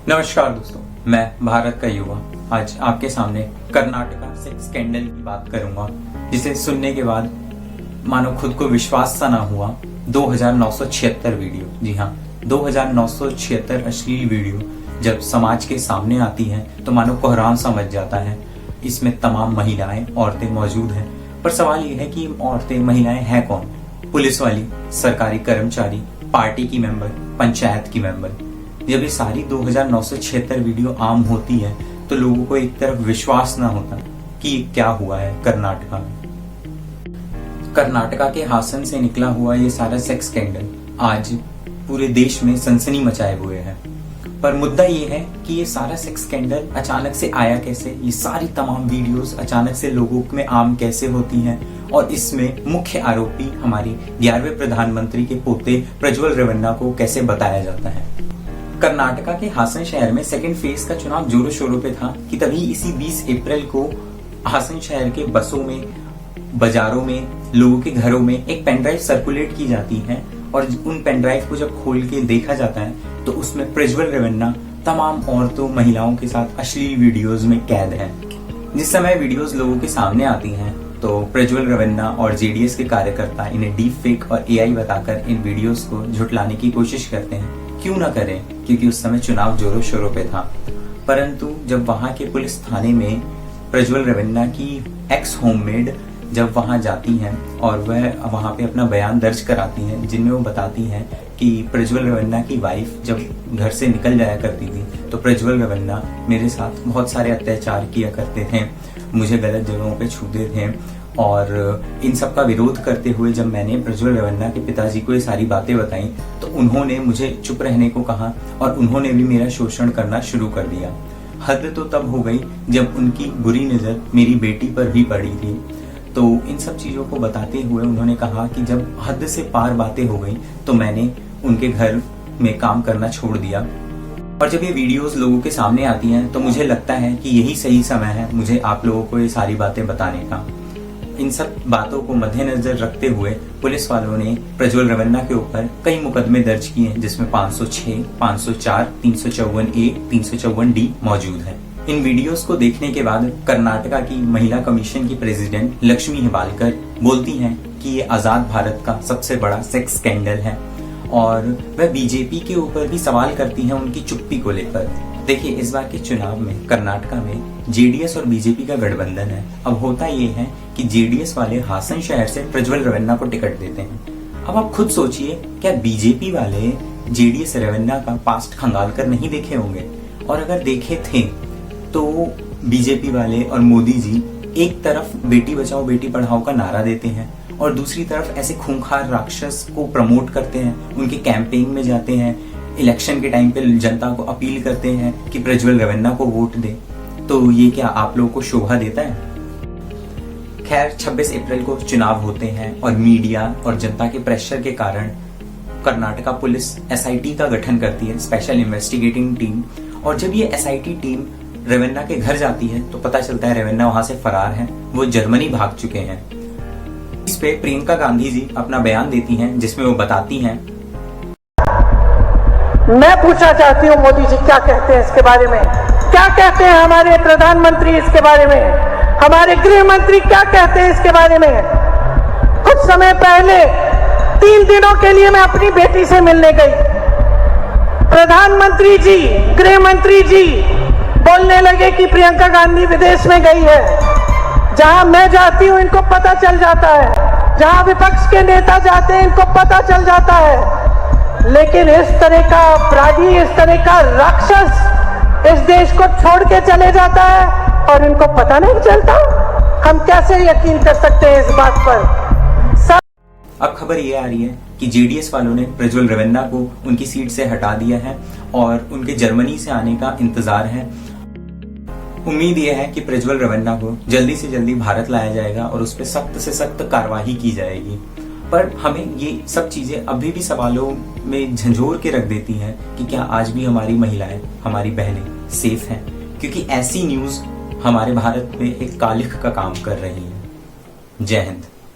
नमस्कार दोस्तों, मैं भारत का युवा आज आपके सामने कर्नाटका सेक्स स्कैंडल की बात करूंगा, जिसे सुनने के बाद मानो खुद को विश्वास सा ना हुआ। 2976 वीडियो, जी हाँ 2976 अश्लील वीडियो जब समाज के सामने आती हैं तो मानो कोहराम सा मच जाता है। इसमें तमाम महिलाएं, औरतें मौजूद हैं, पर सवाल यह है कि औरतें, महिलाएं हैं कौन? पुलिस वाली, सरकारी कर्मचारी, पार्टी की मेंबर, पंचायत की मेंबर। जब ये सारी 2976 वीडियो आम होती है तो लोगों को एक तरफ विश्वास ना होता कि ये क्या हुआ है कर्नाटका में। कर्नाटका के हासन से निकला हुआ ये सारा सेक्स स्कैंडल आज पूरे देश में सनसनी मचाए हुए है। पर मुद्दा ये है कि ये सारा सेक्स स्कैंडल अचानक से आया कैसे, ये सारी तमाम वीडियोस अचानक से लोगों में आम कैसे होती हैं, और इसमें मुख्य आरोपी हमारी 11वें प्रधानमंत्री के पोते प्रज्वल रेवन्ना को कैसे बताया जाता है। कर्नाटका के हासन शहर में सेकेंड फेज का चुनाव जोरों शोरों पे था कि तभी इसी 20 अप्रैल को हासन शहर के बसों में, बाजारों में, लोगों के घरों में एक पेनड्राइव सर्कुलेट की जाती है, और उन पेनड्राइव को जब खोल के देखा जाता है तो उसमें प्रज्वल रेवन्ना तमाम औरतों, महिलाओं के साथ अश्लील वीडियोज में कैद है। जिस समय वीडियोज लोगों के सामने आती हैं तो प्रज्वल रेवन्ना और जेडीएस के कार्यकर्ता इन्हें डीप फेक और एआई बताकर इन वीडियोज को झुठलाने की कोशिश करते हैं। क्यों ना करें, क्योंकि उस समय चुनाव जोरों शोरों पे था। परंतु जब वहां के पुलिस थाने में प्रज्वल रेवन्ना की एक्स होममेड जब वहां जाती हैं और वह वहां पे अपना बयान दर्ज कराती हैं, जिनमें वो बताती हैं कि प्रज्वल रेवन्ना की वाइफ जब घर से निकल जाया करती थी तो प्रज्वल रेवन्ना मेरे साथ बहुत सारे अत्याचार किया करते थे, मुझे गलत जगहों पे छूते थे, और इन सब का विरोध करते हुए जब मैंने प्रज्वल रेवन्ना के पिताजी को ये सारी बातें बताई तो उन्होंने मुझे चुप रहने को कहा और उन्होंने भी मेरा शोषण करना शुरू कर दिया। हद तो तब हो गई जब उनकी बुरी नजर मेरी बेटी पर भी पड़ी थी। तो इन सब चीजों को बताते हुए उन्होंने कहा कि जब हद से पार बातें हो गई तो मैंने उनके घर में काम करना छोड़ दिया। और जब ये वीडियोस लोगों के सामने आती हैं तो मुझे लगता है कि यही सही समय है मुझे आप लोगों को ये सारी बातें बताने का। इन सब बातों को मद्देनजर रखते हुए पुलिस वालों ने प्रज्वल रेवन्ना के ऊपर कई मुकदमे दर्ज किए हैं, जिसमें 506, 504, 354A, 354D मौजूद है। इन वीडियोस को देखने के बाद कर्नाटका की महिला कमीशन की प्रेसिडेंट लक्ष्मी हेबालकर बोलती हैं कि ये आजाद भारत का सबसे बड़ा सेक्स स्कैंडल है, और वह बीजेपी के ऊपर भी सवाल करती हैं उनकी चुप्पी को लेकर। देखिए, इस बार के चुनाव में कर्नाटका में जेडीएस और बीजेपी का गठबंधन है। अब होता ये है कि जेडीएस वाले हासन शहर से प्रज्वल रेवन्ना को टिकट देते हैं। अब आप खुद सोचिए, क्या बीजेपी वाले जेडीएस रेवन्ना का पास्ट खंगाल कर नहीं देखे होंगे? और अगर देखे थे तो बीजेपी वाले और मोदी जी एक तरफ बेटी बचाओ बेटी पढ़ाओ का नारा देते हैं और दूसरी तरफ ऐसे खूंखार राक्षस को प्रमोट करते हैं, उनके कैंपेन में जाते हैं, इलेक्शन के टाइम पे जनता को अपील करते हैं कि प्रज्वल रेवन्ना को वोट दे। तो ये क्या आप लोगों को शोभा देता है? खैर, 26 अप्रैल को चुनाव होते हैं और मीडिया और जनता के प्रेशर के कारण कर्नाटका पुलिस एसआईटी का गठन करती है, स्पेशल इन्वेस्टिगेटिंग टीम। और जब ये एसआईटी टीम रेवन्ना के घर जाती है तो पता चलता है रेवन्ना वहां से फरार है, वो जर्मनी भाग चुके हैं। इस पे प्रियंका गांधी जी अपना बयान देती हैं, जिसमें वो बताती हैं, मैं पूछना चाहती हूँ मोदी जी क्या कहते हैं इसके बारे में, क्या कहते हैं हमारे प्रधानमंत्री इसके बारे में, हमारे गृह मंत्री क्या कहते हैं इसके बारे में। कुछ समय पहले 3 दिनों के लिए मैं अपनी बेटी से मिलने गई, प्रधानमंत्री जी, गृह मंत्री जी बोलने लगे कि प्रियंका गांधी विदेश में गई है। जहां मैं जाती हूं इनको पता चल जाता है, जहां विपक्ष के नेता जाते हैं इनको पता चल जाता है, लेकिन इस तरह का अपराधी, इस तरह का राक्षस इस देश को छोड़ के चले जाता है और इनको पता नहीं चलता। हम कैसे यकीन कर सकते हैं इस बात पर? अब खबर ये आ रही है कि जेडीएस वालों ने प्रज्वल रेवन्ना को उनकी सीट से हटा दिया है और उनके जर्मनी से आने का इंतजार है। उम्मीद यह है कि प्रज्वल रेवन्ना को जल्दी से जल्दी भारत लाया जाएगा और उस पर सख्त से सख्त कार्रवाई की जाएगी। पर हमें ये सब चीजें अभी भी सवालों में झंझोर के रख देती हैं कि क्या आज भी हमारी महिलाएं, हमारी बहनें सेफ हैं? क्योंकि ऐसी न्यूज हमारे भारत में एक कालिख का काम कर रही है। जय हिंद।